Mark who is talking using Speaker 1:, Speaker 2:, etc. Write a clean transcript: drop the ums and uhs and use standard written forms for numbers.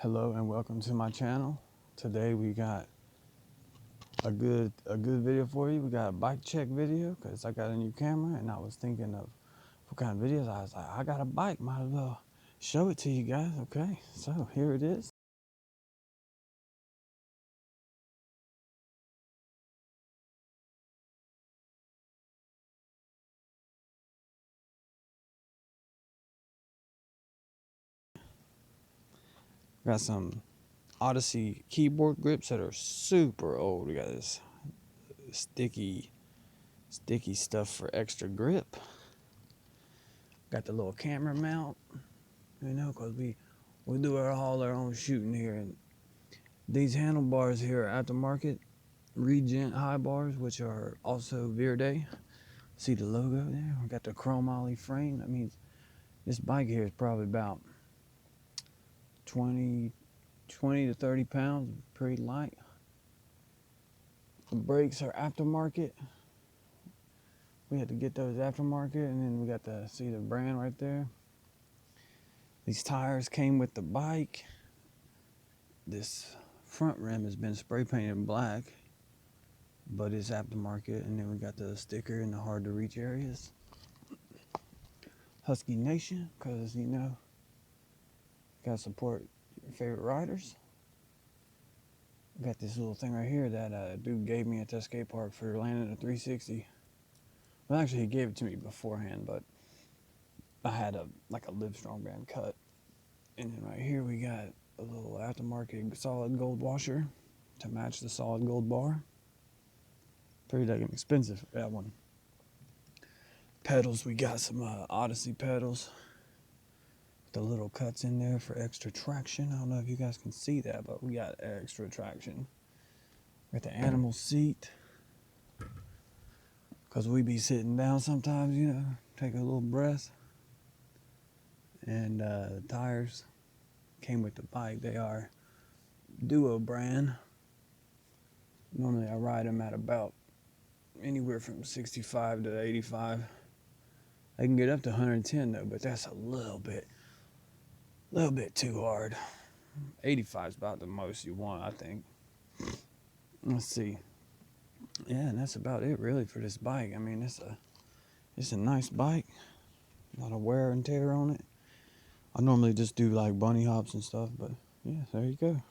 Speaker 1: Hello and welcome to my channel. Today we got a good video for you. We got a bike check video because I got a new camera and I was thinking of what kind of videos. I was like, I got a bike, might as well show it to you guys. Okay, so here it is. Got some Odyssey keyboard grips that are super old. We got this sticky stuff for extra grip. Got the little camera mount, you know, because we do all our own shooting here. And these handlebars here are aftermarket Regent high bars, which are also Verde. See the logo there? We got the chrome ollie frame. That means this bike here is probably about 20 to 30 pounds, pretty light. The brakes are aftermarket. We had to get those aftermarket, and then we got to see the brand right there. These tires came with the bike. This front rim has been spray painted black, but it's aftermarket. And then we got the sticker in the hard to reach areas. Husky Nation, because you know, gotta support your favorite riders. Got this little thing right here that a dude gave me at the skate park for landing a 360. Well, actually, he gave it to me beforehand, but I had a Livestrong brand cut. And then right here we got a little aftermarket solid gold washer to match the solid gold bar. Pretty dang expensive for that one. Pedals, we got some Odyssey pedals. The little cuts in there for extra traction. I don't know if you guys can see that, but we got extra traction. Got the animal seat, because we be sitting down sometimes, you know, take a little breath. And the tires came with the bike. They are Duo brand. Normally I ride them at about anywhere from 65 to 85. I can get up to 110 though, but that's a little bit too hard. 85 is about the most you want, I think. Let's see. Yeah, and that's about it really for this bike. I mean, it's a nice bike. A lot of wear and tear on it. I normally just do like bunny hops and stuff, but yeah, there you go.